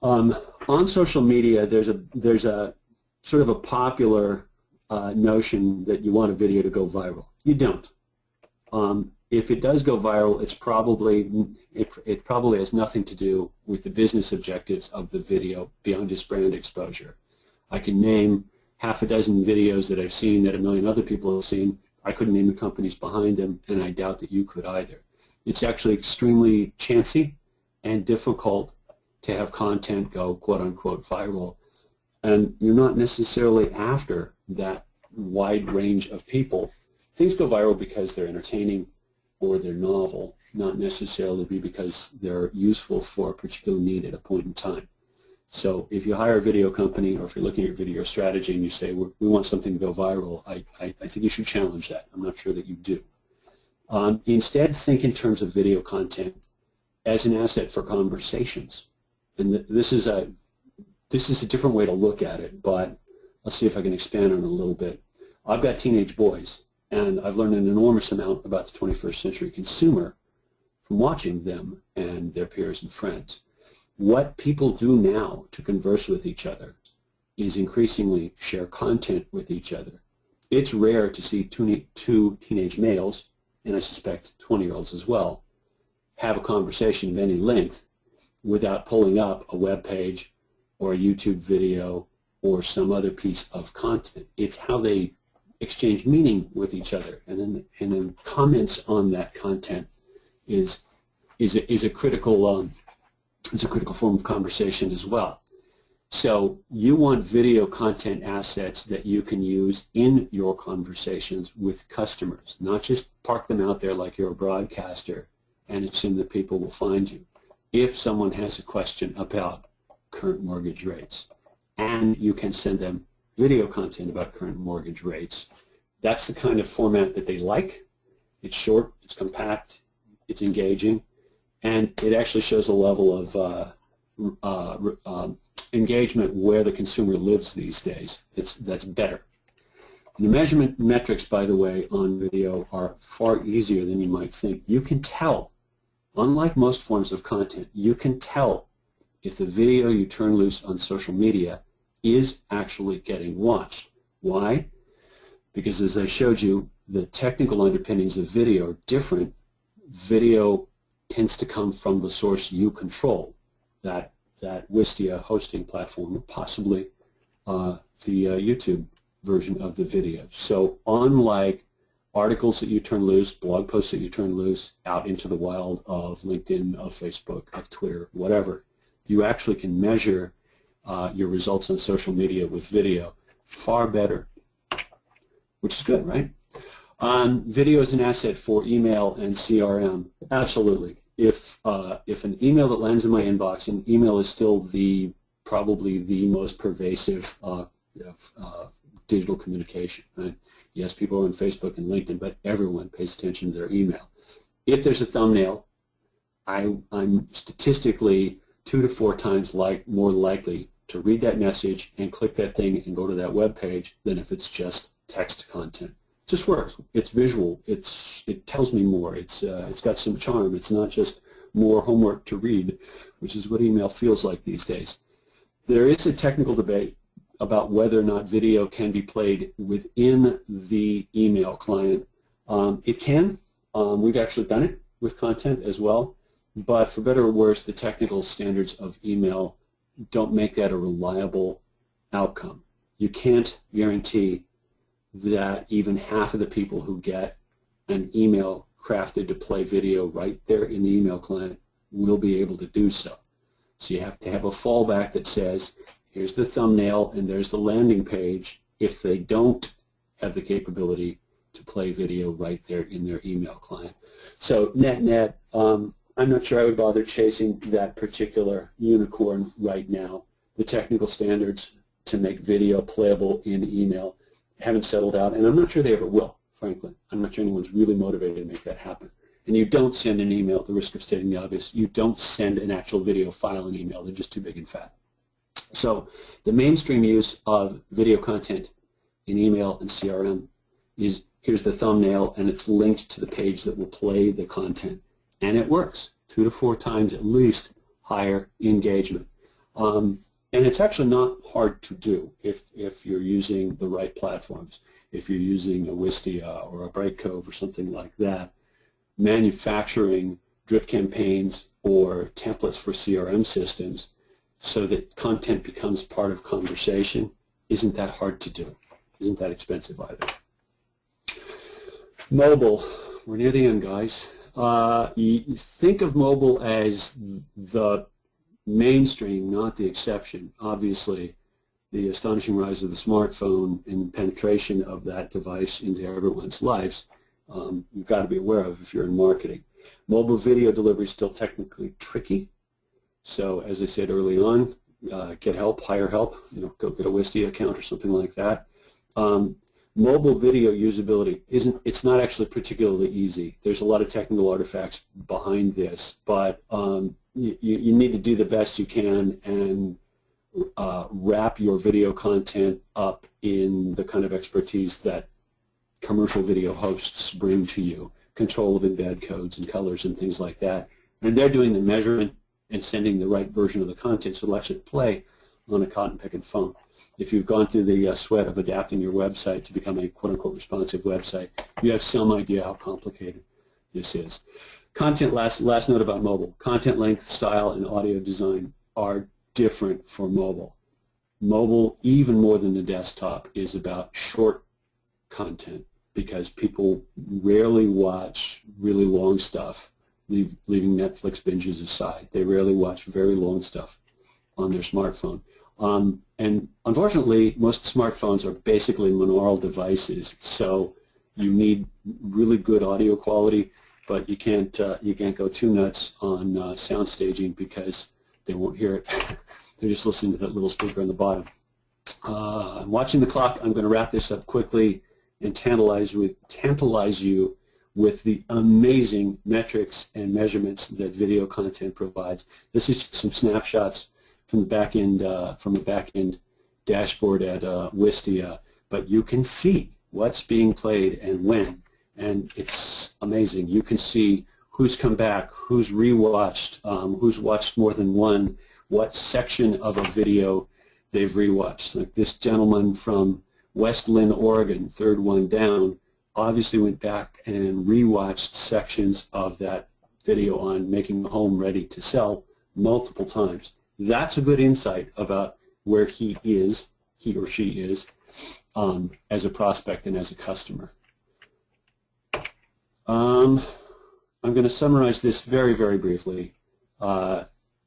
On social media, there's a sort of a popular notion that you want a video to go viral. You don't. If it does go viral, it probably has nothing to do with the business objectives of the video beyond just brand exposure. I can name half a dozen videos that I've seen that a million other people have seen. I couldn't name the companies behind them, and I doubt that you could either. It's actually extremely chancy and difficult to have content go quote-unquote viral, and you're not necessarily after that wide range of people. Things go viral because they're entertaining or they're novel, not necessarily because they're useful for a particular need at a point in time. So if you hire a video company, or if you're looking at video strategy and you say, we want something to go viral, I think you should challenge that. I'm not sure that you do. Instead, think in terms of video content as an asset for conversations. And this is a different way to look at it, but let's see if I can expand on it a little bit. I've got teenage boys, and I've learned an enormous amount about the 21st century consumer from watching them and their peers and friends. What people do now to converse with each other is increasingly share content with each other. It's rare to see two teenage males, and I suspect 20-year-olds as well, have a conversation of any length without pulling up a web page or a YouTube video or some other piece of content. It's how they exchange meaning with each other, and then comments on that content is a critical form of conversation as well. So you want video content assets that you can use in your conversations with customers, not just park them out there like you're a broadcaster and assume that people will find you. If someone has a question about current mortgage rates and you can send them video content about current mortgage rates, that's the kind of format that they like. It's short, it's compact, it's engaging, and it actually shows a level engagement where the consumer lives these days. That's better. The measurement metrics, by the way, on video are far easier than you might think. You can tell, unlike most forms of content, you can tell if the video you turn loose on social media is actually getting watched. Why? Because as I showed you, the technical underpinnings of video are different. Video tends to come from the source you control, that Wistia hosting platform, or possibly the YouTube version of the video. So unlike articles that you turn loose, blog posts that you turn loose out into the wild of LinkedIn, of Facebook, of Twitter, whatever, you actually can measure your results on social media with video far better, which is good, right? Video is an asset for email and CRM. Absolutely. If an email that lands in my inbox, and email is still probably the most pervasive digital communication, right? Yes, people are on Facebook and LinkedIn, but everyone pays attention to their email. If there's a thumbnail, I'm statistically 2 to 4 times more likely to read that message and click that thing and go to that web page than if it's just text content. It just works. It's visual. It tells me more. It's got some charm. It's not just more homework to read, which is what email feels like these days. There is a technical debate about whether or not video can be played within the email client. It can. We've actually done it with content as well. But for better or worse, the technical standards of email don't make that a reliable outcome. You can't guarantee that even half of the people who get an email crafted to play video right there in the email client will be able to do so. So you have to have a fallback that says, here's the thumbnail and there's the landing page if they don't have the capability to play video right there in their email client. So net-net, I'm not sure I would bother chasing that particular unicorn right now. The technical standards to make video playable in email haven't settled out, and I'm not sure they ever will, frankly. I'm not sure anyone's really motivated to make that happen. And you don't send an email, at the risk of stating the obvious, you don't send an actual video file in email. They're just too big and fat. So the mainstream use of video content in email and CRM is, here's the thumbnail, and it's linked to the page that will play the content. And it works 2 to 4 times at least higher engagement. And it's actually not hard to do if you're using the right platforms. If you're using a Wistia or a Brightcove or something like that, manufacturing drip campaigns or templates for CRM systems so that content becomes part of conversation isn't that hard to do. Isn't that expensive either. Mobile. We're near the end, guys. You think of mobile as the mainstream, not the exception. Obviously, the astonishing rise of the smartphone and penetration of that device into everyone's lives, you've got to be aware of if you're in marketing. Mobile video delivery is still technically tricky. So as I said early on, get help, hire help, go get a Wistia account or something like that. Mobile video usability it's not actually particularly easy. There's a lot of technical artifacts behind this, but you need to do the best you can and wrap your video content up in the kind of expertise that commercial video hosts bring to you, control of embed codes and colors and things like that. And they're doing the measurement and sending the right version of the content so it'll actually play on a cotton-picking phone. If you've gone through the sweat of adapting your website to become a quote-unquote responsive website, you have some idea how complicated this is. Content, last note about mobile. Content length, style, and audio design are different for mobile. Mobile, even more than the desktop, is about short content because people rarely watch really long stuff, leaving Netflix binges aside. They rarely watch very long stuff on their smartphone. And unfortunately, most smartphones are basically monaural devices, so you need really good audio quality, but you can't go too nuts on sound staging because they won't hear it. They're just listening to that little speaker on the bottom. I'm watching the clock. I'm going to wrap this up quickly and tantalize you with the amazing metrics and measurements that video content provides. This is just some snapshots from the back end dashboard at Wistia, but you can see what's being played and when, and it's amazing. You can see who's come back, who's rewatched, who's watched more than one, what section of a video they've rewatched. Like this gentleman from West Lynn, Oregon, third one down, obviously went back and rewatched sections of that video on making a home ready to sell multiple times. That's a good insight about where he or she is, as a prospect and as a customer. I'm going to summarize this very, very briefly.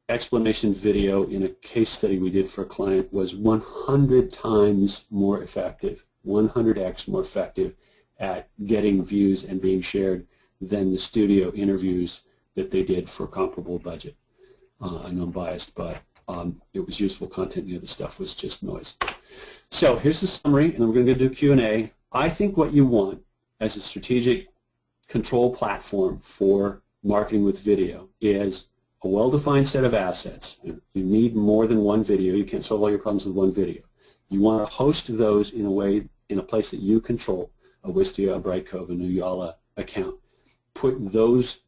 Explanation video in a case study we did for a client was 100 times more effective, 100x more effective at getting views and being shared than the studio interviews that they did for comparable budget. I know I'm biased, but it was useful content. The other stuff was just noise. So here's the summary, and we're going to do Q&A. I think what you want as a strategic control platform for marketing with video is a well-defined set of assets. You need more than one video. You can't solve all your problems with one video. You want to host those in a way, in a place that you control, a Wistia, a Brightcove, a Nuyala account. Put those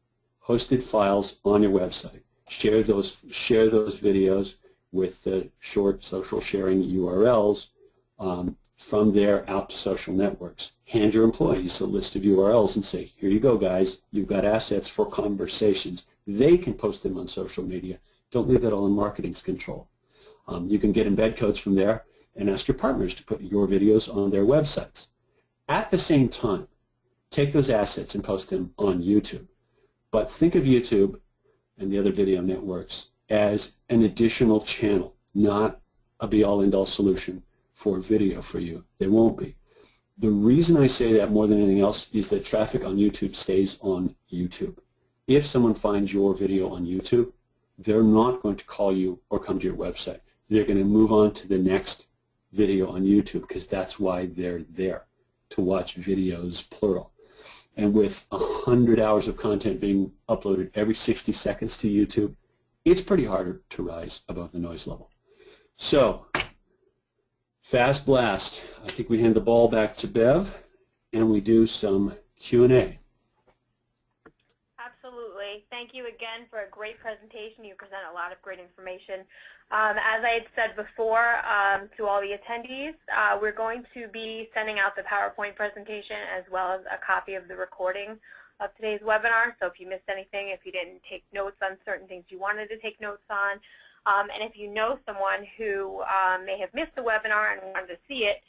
hosted files on your website. Share those videos with the short social sharing URLs from there out to social networks. Hand your employees a list of URLs and say, here you go, guys. You've got assets for conversations. They can post them on social media. Don't leave that all in marketing's control. You can get embed codes from there and ask your partners to put your videos on their websites. At the same time, take those assets and post them on YouTube. But think of YouTube and the other video networks as an additional channel, not a be-all, end-all solution for video for you. They won't be. The reason I say that more than anything else is that traffic on YouTube stays on YouTube. If someone finds your video on YouTube, they're not going to call you or come to your website. They're going to move on to the next video on YouTube because that's why they're there, to watch videos, plural. And with 100 hours of content being uploaded every 60 seconds to YouTube, it's pretty hard to rise above the noise level. So, fast blast. I think we hand the ball back to Bev, and we do some Q&A. Absolutely. Thank you again for a great presentation. You present a lot of great information. As I had said before to all the attendees, we're going to be sending out the PowerPoint presentation as well as a copy of the recording of today's webinar. So if you missed anything, if you didn't take notes on certain things you wanted to take notes on, and if you know someone who may have missed the webinar and wanted to see it,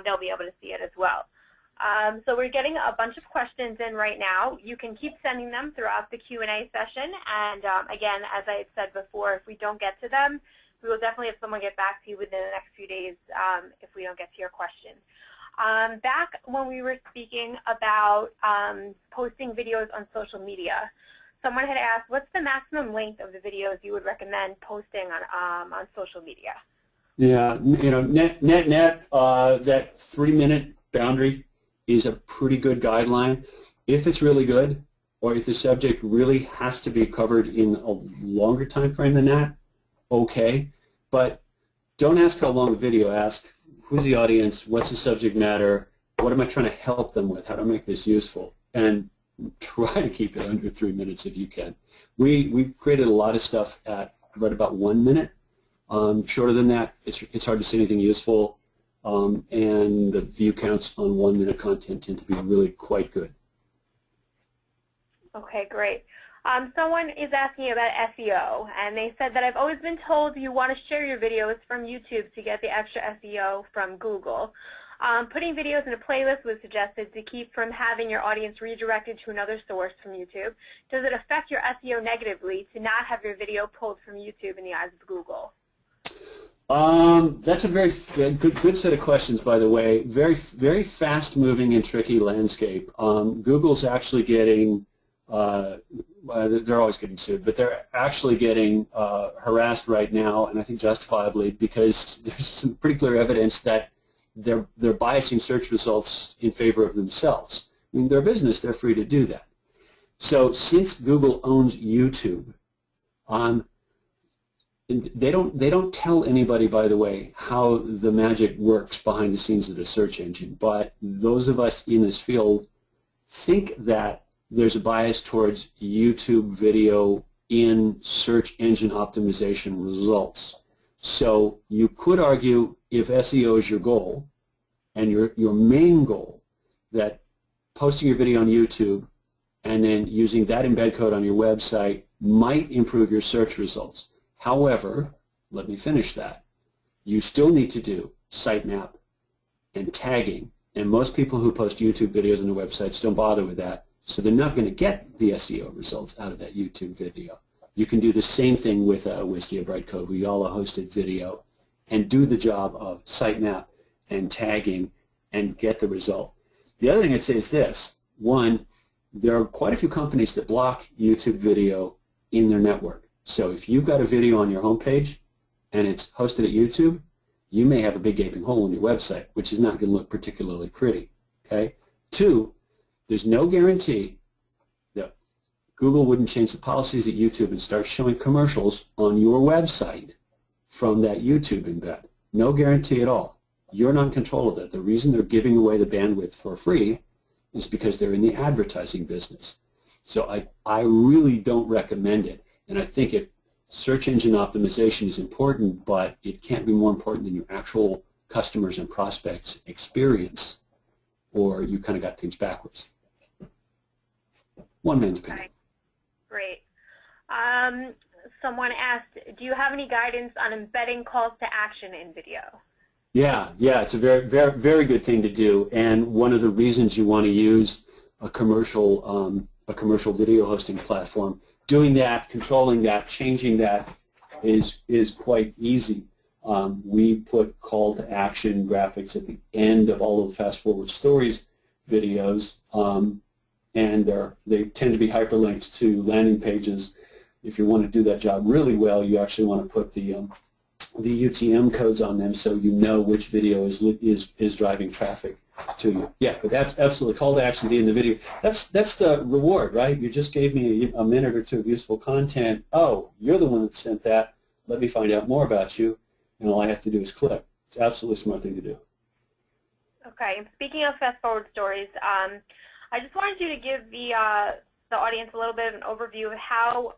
they'll be able to see it as well. So we're getting a bunch of questions in right now. You can keep sending them throughout the Q&A session. And again, as I had said before, if we don't get to them, we will definitely have someone get back to you within the next few days if we don't get to your question. Back when we were speaking about posting videos on social media, someone had asked, what's the maximum length of the videos you would recommend posting on social media? Yeah, you know, net, that 3-minute boundary is a pretty good guideline. If it's really good, or if the subject really has to be covered in a longer time frame than that, okay. But don't ask how long the video. Ask who's the audience, what's the subject matter, what am I trying to help them with, how do I make this useful, and try to keep it under 3 minutes if you can. We've created a lot of stuff at right about 1 minute. Shorter than that, it's hard to say anything useful. And the view counts on 1 minute content tend to be really quite good. Okay, great. Someone is asking about SEO, and they said that I've always been told you want to share your videos from YouTube to get the extra SEO from Google. Putting videos in a playlist was suggested to keep from having your audience redirected to another source from YouTube. Does it affect your SEO negatively to not have your video pulled from YouTube in the eyes of Google? That's a very good set of questions, by the way. Very fast-moving and tricky landscape. Google's actually getting, they're always getting sued, but they're actually getting harassed right now, and I think justifiably, because there's some pretty clear evidence that they're biasing search results in favor of themselves. I mean, they're a business, they're free to do that. So since Google owns YouTube, they don't tell anybody, by the way, how the magic works behind the scenes of the search engine, but those of us in this field think that there's a bias towards YouTube video in search engine optimization results. So you could argue, if SEO is your goal and your main goal, that posting your video on YouTube and then using that embed code on your website might improve your search results. However, let me finish that. You still need to do sitemap and tagging, and most people who post YouTube videos on their websites don't bother with that, so they're not going to get the SEO results out of that YouTube video. You can do the same thing with Wistia Brightcove, Uyala hosted video, and do the job of sitemap and tagging and get the result. The other thing I'd say is this. One, there are quite a few companies that block YouTube video in their network. So if you've got a video on your homepage and it's hosted at YouTube, you may have a big gaping hole in your website, which is not going to look particularly pretty. Okay? Two, there's no guarantee that Google wouldn't change the policies at YouTube and start showing commercials on your website from that YouTube embed. No guarantee at all. You're not in control of that. The reason they're giving away the bandwidth for free is because they're in the advertising business. So I really don't recommend it. And I think if search engine optimization is important, but it can't be more important than your actual customers and prospects experience, or you kind of got things backwards. One man's opinion. Okay. Great. Someone asked, do you have any guidance on embedding calls to action in video? Yeah, it's a very good thing to do, and one of the reasons you want to use a commercial video hosting platform, doing that, controlling that, changing that is quite easy. We put call to action graphics at the end of all of the fast forward stories videos, and they tend to be hyperlinked to landing pages. If you want to do that job really well, you actually want to put the UTM codes on them so you know which video is driving traffic to you. Yeah, but that's absolutely call to action in the video. That's the reward, right? You just gave me a minute or two of useful content. Oh, you're the one that sent that. Let me find out more about you, and all I have to do is click. It's absolutely a smart thing to do. Okay. Speaking of fast forward stories, I just wanted you to give the audience a little bit of an overview of how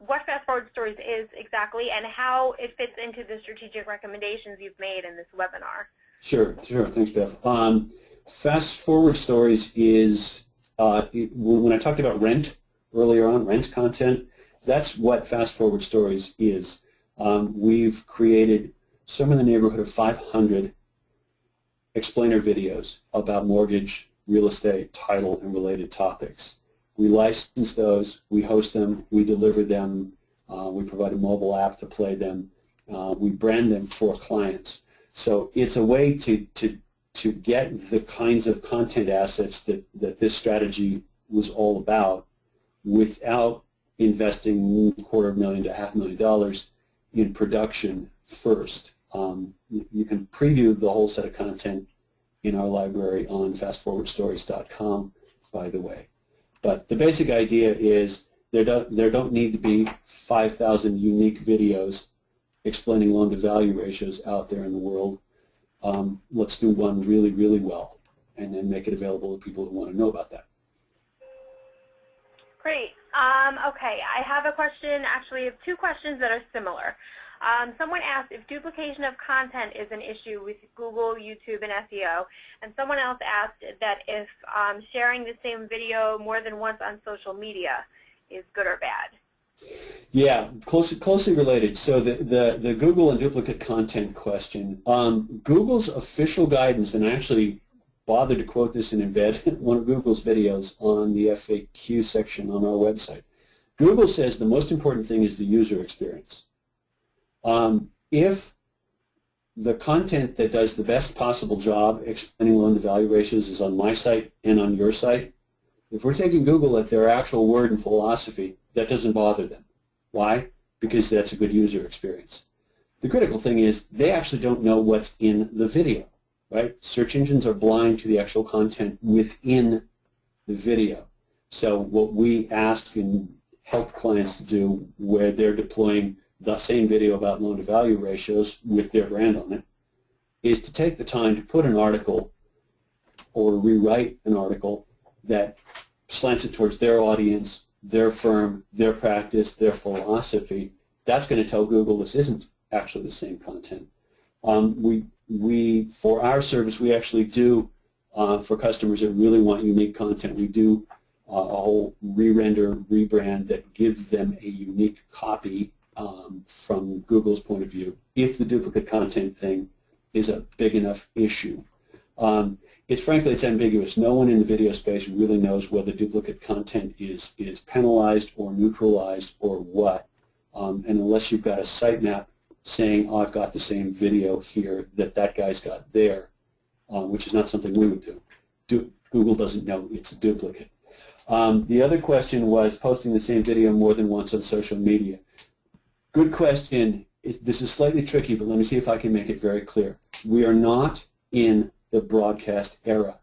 what fast forward stories is exactly and how it fits into the strategic recommendations you've made in this webinar. Sure. Thanks, Beth. Fast forward stories is when I talked about rent earlier on, rent content. That's what fast forward stories is. We've created somewhere in the neighborhood of 500 explainer videos about mortgage, real estate, title, and related topics. We license those, we host them, we deliver them, we provide a mobile app to play them, we brand them for clients. So it's a way to get the kinds of content assets that this strategy was all about without investing $250,000 to $500,000 in production first. You can preview the whole set of content in our library on fastforwardstories.com, by the way. But the basic idea is there don't need to be 5,000 unique videos explaining loan-to-value ratios out there in the world. Let's do one really, really well and then make it available to people who want to know about that. Great. Okay, I have a question. Actually, I have two questions that are similar. Someone asked if duplication of content is an issue with Google, YouTube, and SEO, and someone else asked that if sharing the same video more than once on social media is good or bad. Yeah, closely related. So the Google and duplicate content question. Google's official guidance, and I actually bothered to quote this and embed one of Google's videos on the FAQ section on our website. Google says the most important thing is the user experience. If the content that does the best possible job explaining loan-to-value ratios is on my site and on your site, if we're taking Google at their actual word and philosophy, that doesn't bother them. Why? Because that's a good user experience. The critical thing is they actually don't know what's in the video, right? Search engines are blind to the actual content within the video. So what we ask and help clients to do where they're deploying the same video about loan-to-value ratios with their brand on it is to take the time to put an article or rewrite an article that slants it towards their audience, their firm, their practice, their philosophy. That's going to tell Google this isn't actually the same content. For our service, we actually do, for customers that really want unique content, we do a whole re-render, rebrand that gives them a unique copy from Google's point of view, if the duplicate content thing is a big enough issue. Frankly, it's ambiguous. No one in the video space really knows whether duplicate content is penalized or neutralized or what. And unless you've got a sitemap saying, oh, I've got the same video here that that guy's got there, which is not something we would do. Google doesn't know it's a duplicate. The other question was posting the same video more than once on social media. Good question. This is slightly tricky, but let me see if I can make it very clear. We are not in the broadcast era.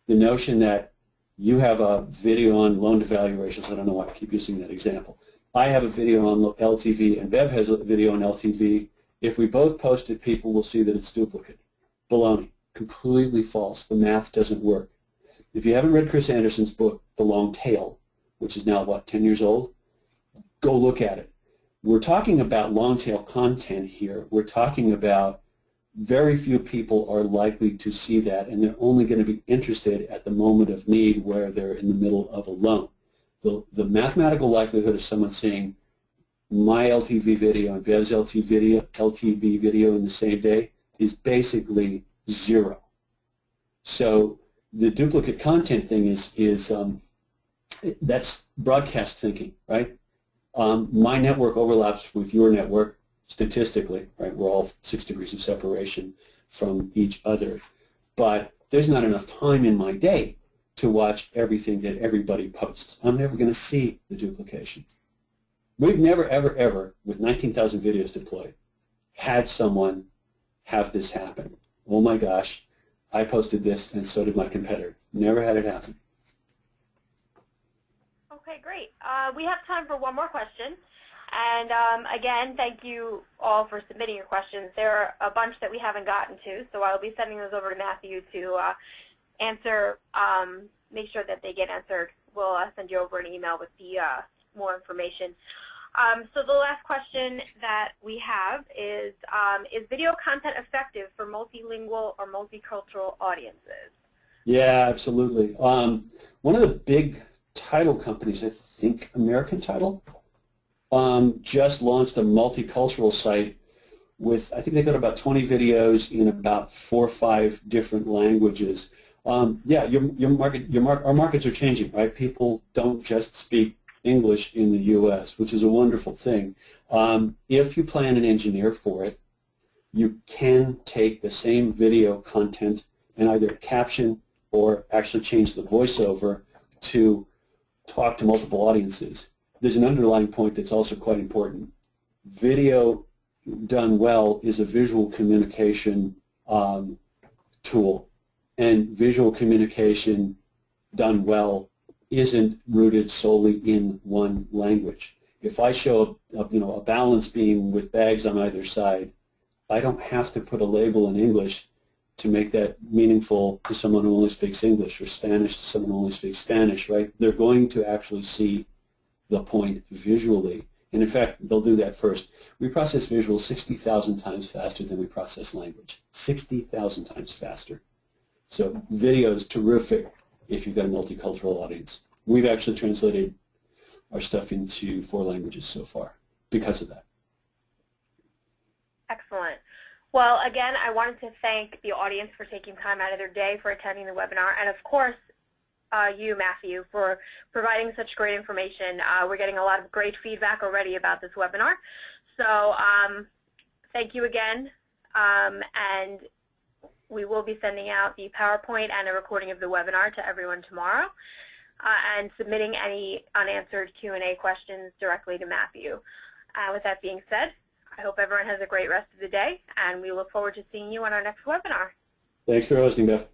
The notion that you have a video on loan-to-value ratios, I don't know why I keep using that example. I have a video on LTV and Bev has a video on LTV. If we both post it, people will see that it's duplicate. Baloney. Completely false. The math doesn't work. If you haven't read Chris Anderson's book, The Long Tail, which is now, what, 10 years old, go look at it. We're talking about long-tail content here. We're talking about very few people are likely to see that, and they're only going to be interested at the moment of need where they're in the middle of a loan. The mathematical likelihood of someone seeing my LTV video and Bev's LTV video in the same day is basically zero. So the duplicate content thing is that's broadcast thinking, right? My network overlaps with your network statistically, right? We're all 6 degrees of separation from each other. But there's not enough time in my day to watch everything that everybody posts. I'm never going to see the duplication. We've never, ever, ever, with 19,000 videos deployed, had someone have this happen. Oh my gosh, I posted this and so did my competitor. Never had it happen. Okay, great. We have time for one more question. And again, thank you all for submitting your questions. There are a bunch that we haven't gotten to, so I'll be sending those over to Matthew to answer, make sure that they get answered. We'll send you over an email with the more information. So the last question that we have is video content effective for multilingual or multicultural audiences? Yeah, absolutely. One of the big title companies, I think American Title, just launched a multicultural site with, I think they got about 20 videos in about 4 or 5 different languages. Yeah, our markets are changing, right? People don't just speak English in the U.S., which is a wonderful thing. If you plan and engineer for it, you can take the same video content and either caption or actually change the voiceover to talk to multiple audiences. There's an underlying point that's also quite important. Video done well is a visual communication tool, and visual communication done well isn't rooted solely in one language. If I show a balance beam with bags on either side, I don't have to put a label in English to make that meaningful to someone who only speaks English, or Spanish to someone who only speaks Spanish, right? They're going to actually see the point visually. And in fact, they'll do that first. We process visuals 60,000 times faster than we process language. 60,000 times faster. So video is terrific if you've got a multicultural audience. We've actually translated our stuff into 4 languages so far because of that. Excellent. Well, again, I wanted to thank the audience for taking time out of their day for attending the webinar, and of course, you, Matthew, for providing such great information. We're getting a lot of great feedback already about this webinar. So thank you again, and we will be sending out the PowerPoint and a recording of the webinar to everyone tomorrow, and submitting any unanswered Q&A questions directly to Matthew. With that being said, I hope everyone has a great rest of the day, and we look forward to seeing you on our next webinar. Thanks for hosting, Beth.